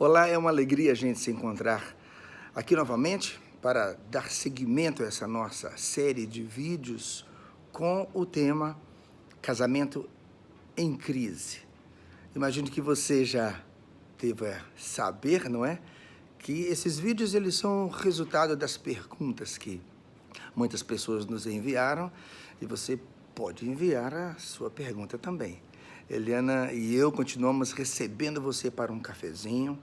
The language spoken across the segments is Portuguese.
Olá, é uma alegria a gente se encontrar aqui novamente para dar seguimento a essa nossa série de vídeos com o tema Casamento em Crise. Imagino que você já deva saber, não é? Que esses vídeos eles são resultado das perguntas que muitas pessoas nos enviaram e você pode enviar a sua pergunta também. Eliana e eu continuamos recebendo você para um cafezinho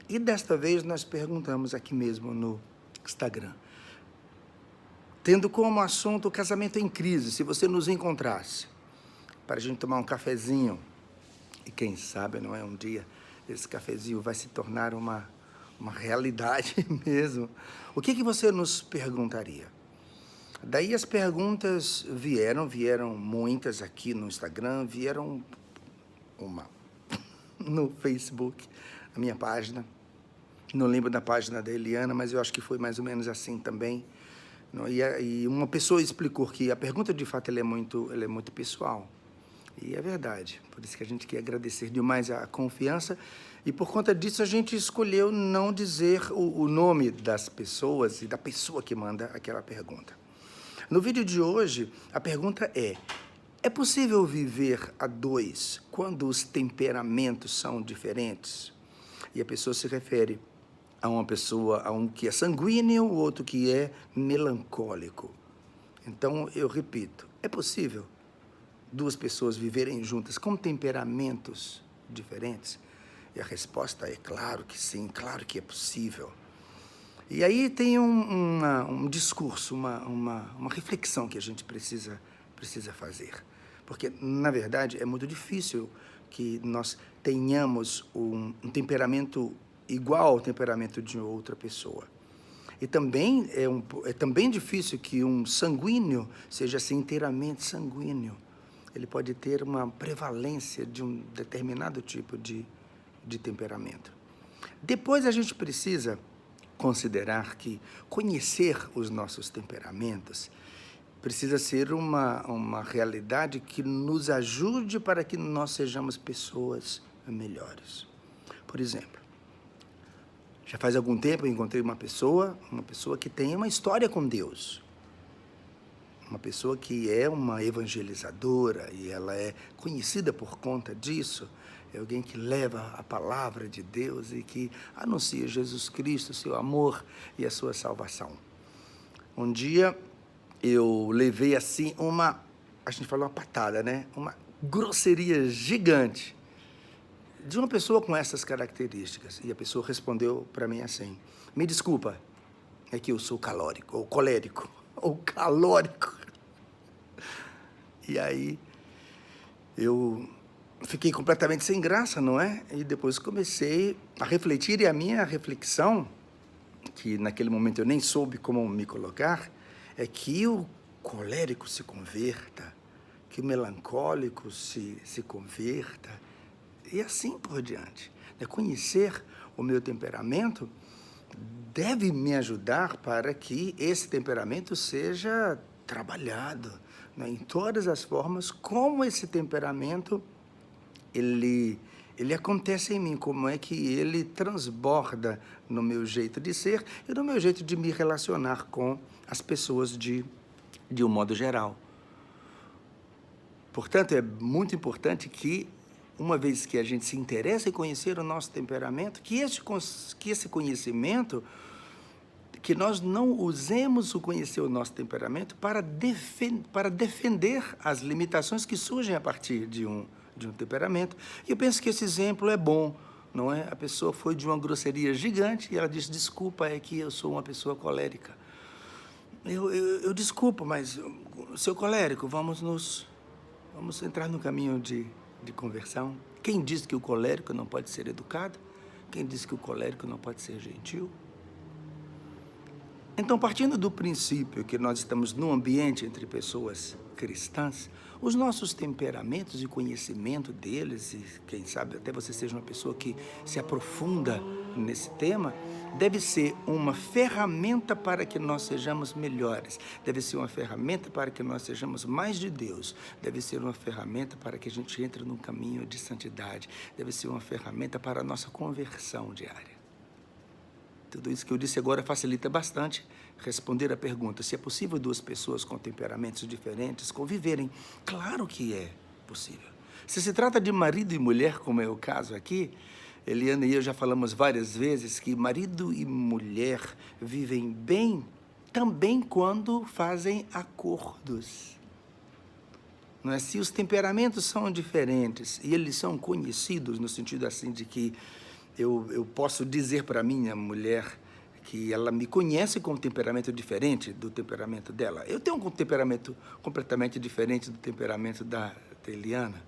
e desta vez nós perguntamos aqui mesmo no Instagram, tendo como assunto o casamento em crise, se você nos encontrasse para a gente tomar um cafezinho e quem sabe, não é, um dia esse cafezinho vai se tornar uma realidade mesmo. O que você nos perguntaria? Daí as perguntas vieram muitas aqui no Instagram, vieram uma no Facebook, a minha página. Não lembro da página da Eliana, mas eu acho que foi mais ou menos assim também. E uma pessoa explicou que a pergunta, de fato, ela é muito pessoal. E é verdade. Por isso que a gente quer agradecer demais a confiança. E por conta disso, a gente escolheu não dizer o nome das pessoas e da pessoa que manda aquela pergunta. No vídeo de hoje, a pergunta é possível viver a dois quando os temperamentos são diferentes? E a pessoa se refere a uma pessoa, a um que é sanguíneo, o outro que é melancólico. Então, eu repito, é possível duas pessoas viverem juntas com temperamentos diferentes? E a resposta é claro que sim, claro que é possível. E aí tem um discurso, uma reflexão que a gente precisa fazer. Porque, na verdade, é muito difícil que nós tenhamos um temperamento igual ao temperamento de outra pessoa. E também é também difícil que um sanguíneo seja assim inteiramente sanguíneo. Ele pode ter uma prevalência de um determinado tipo de temperamento. Depois a gente precisa considerar que conhecer os nossos temperamentos precisa ser uma realidade que nos ajude para que nós sejamos pessoas melhores. Por exemplo, já faz algum tempo eu encontrei uma pessoa que tem uma história com Deus. Uma pessoa que é uma evangelizadora e ela é conhecida por conta disso. É alguém que leva a palavra de Deus e que anuncia Jesus Cristo, seu amor e a sua salvação. Um dia eu levei assim a gente falou uma patada, né? Uma grosseria gigante de uma pessoa com essas características. E a pessoa respondeu para mim assim: me desculpa, é que eu sou calórico, ou colérico, ou calórico. E aí eu fiquei completamente sem graça, não é? E depois comecei a refletir, e a minha reflexão, que naquele momento eu nem soube como me colocar, é que o colérico se converta, que o melancólico se converta, e assim por diante. Conhecer o meu temperamento deve me ajudar para que esse temperamento seja trabalhado, né, em todas as formas, como esse temperamento ele acontece em mim, como é que ele transborda no meu jeito de ser e no meu jeito de me relacionar com as pessoas de um modo geral. Portanto, é muito importante que, uma vez que a gente se interessa em conhecer o nosso temperamento, que esse conhecimento, que nós não usemos o conhecer o nosso temperamento para defender as limitações que surgem a partir de um temperamento. E eu penso que esse exemplo é bom, não é? A pessoa foi de uma grosseria gigante e ela disse: desculpa, é que eu sou uma pessoa colérica. Eu desculpo, mas, seu colérico, vamos entrar no caminho de conversão. Quem diz que o colérico não pode ser educado? Quem diz que o colérico não pode ser gentil? Então, partindo do princípio que nós estamos num ambiente entre pessoas cristãs, os nossos temperamentos e conhecimento deles, e quem sabe até você seja uma pessoa que se aprofunda nesse tema, deve ser uma ferramenta para que nós sejamos melhores, deve ser uma ferramenta para que nós sejamos mais de Deus, deve ser uma ferramenta para que a gente entre num caminho de santidade, deve ser uma ferramenta para a nossa conversão diária. Tudo isso que eu disse agora facilita bastante responder a pergunta se é possível duas pessoas com temperamentos diferentes conviverem. Claro que é possível. Se se trata de marido e mulher, como é o caso aqui, Eliana e eu já falamos várias vezes que marido e mulher vivem bem também quando fazem acordos. Não é? Se os temperamentos são diferentes e eles são conhecidos no sentido assim de que eu posso dizer para minha mulher que ela me conhece com um temperamento diferente do temperamento dela. Eu tenho um temperamento completamente diferente do temperamento da Eliana.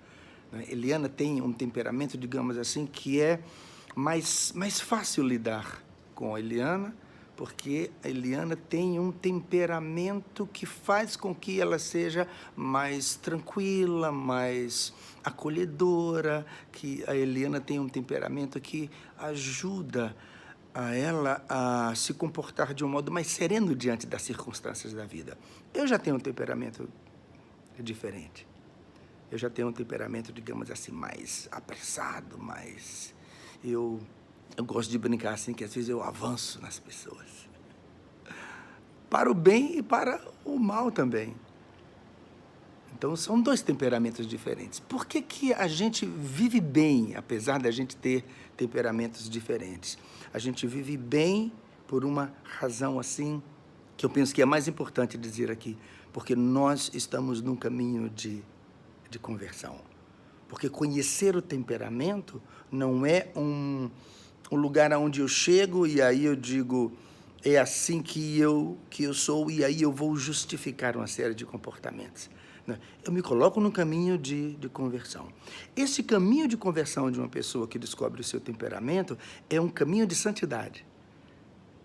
Né? Eliana tem um temperamento, digamos assim, que é mais fácil lidar com a Eliana, porque a Eliana tem um temperamento que faz com que ela seja mais tranquila, mais acolhedora, que a Eliana tem um temperamento que ajuda a ela a se comportar de um modo mais sereno diante das circunstâncias da vida. Eu já tenho um temperamento diferente. Eu já tenho um temperamento, digamos assim, mais apressado, mais... Eu gosto de brincar assim, que às vezes eu avanço nas pessoas. Para o bem e para o mal também. Então, são dois temperamentos diferentes. Por que que a gente vive bem, apesar da gente ter temperamentos diferentes? A gente vive bem por uma razão assim, que eu penso que é mais importante dizer aqui, porque nós estamos num caminho de conversão. Porque conhecer o temperamento não é um lugar onde eu chego e aí eu digo, é assim que eu sou e aí eu vou justificar uma série de comportamentos. Não, eu me coloco no caminho de conversão. Esse caminho de conversão de uma pessoa que descobre o seu temperamento é um caminho de santidade.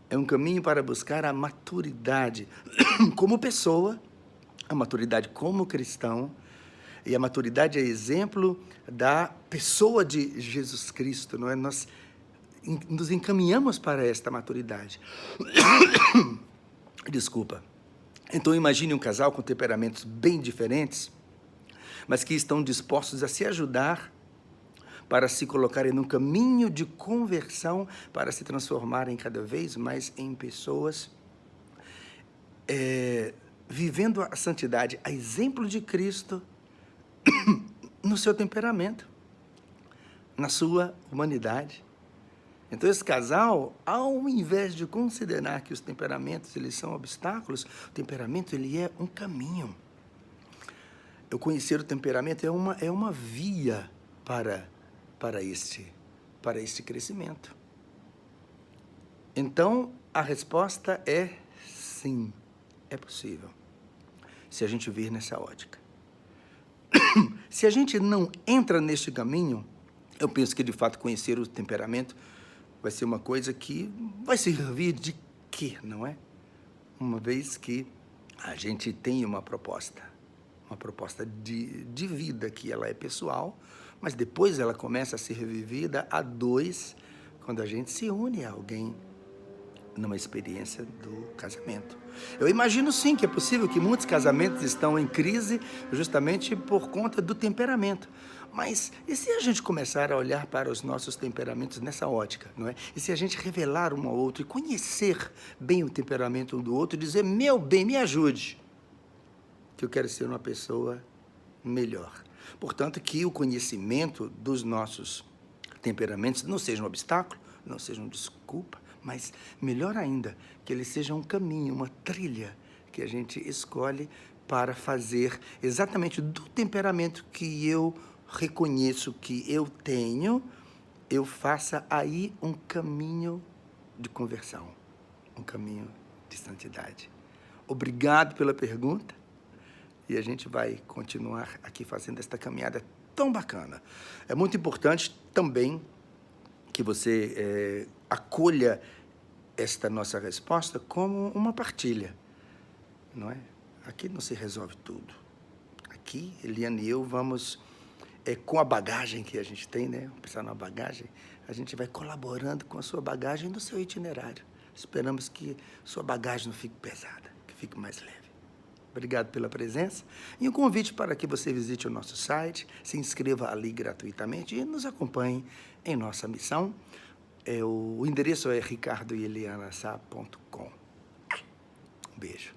É um caminho para buscar a maturidade como pessoa, a maturidade como cristão, e a maturidade é exemplo da pessoa de Jesus Cristo, não é? Nós nos encaminhamos para esta maturidade. Desculpa. Então, imagine um casal com temperamentos bem diferentes, mas que estão dispostos a se ajudar para se colocarem num caminho de conversão, para se transformarem cada vez mais em pessoas vivendo a santidade, a exemplo de Cristo, no seu temperamento, na sua humanidade. Então, esse casal, ao invés de considerar que os temperamentos eles são obstáculos, o temperamento ele é um caminho. Eu conhecer o temperamento é uma via para este crescimento. Então, a resposta é sim, é possível, se a gente vir nessa ótica. Se a gente não entra neste caminho, eu penso que, de fato, conhecer o temperamento vai ser uma coisa que vai servir de quê, não é? Uma vez que a gente tem uma proposta de vida que ela é pessoal, mas depois ela começa a ser vivida a dois, quando a gente se une a alguém numa experiência do casamento. Eu imagino sim que é possível que muitos casamentos estão em crise justamente por conta do temperamento. Mas e se a gente começar a olhar para os nossos temperamentos nessa ótica, não é? E se a gente revelar um ao outro e conhecer bem o temperamento um do outro e dizer, meu bem, me ajude, que eu quero ser uma pessoa melhor. Portanto, que o conhecimento dos nossos temperamentos não seja um obstáculo, não seja uma desculpa, mas, melhor ainda, que ele seja um caminho, uma trilha que a gente escolhe para fazer exatamente do temperamento que eu reconheço que eu tenho, eu faça aí um caminho de conversão, um caminho de santidade. Obrigado pela pergunta e a gente vai continuar aqui fazendo esta caminhada tão bacana. É muito importante também que você acolha esta nossa resposta como uma partilha, não é? Aqui não se resolve tudo. Aqui, Eliane e eu vamos, com a bagagem que a gente tem, né? Pensar na bagagem, a gente vai colaborando com a sua bagagem no seu itinerário. Esperamos que sua bagagem não fique pesada, que fique mais leve. Obrigado pela presença e um convite para que você visite o nosso site, se inscreva ali gratuitamente e nos acompanhe em nossa missão. O endereço é ricardoelianasá.com. Um beijo.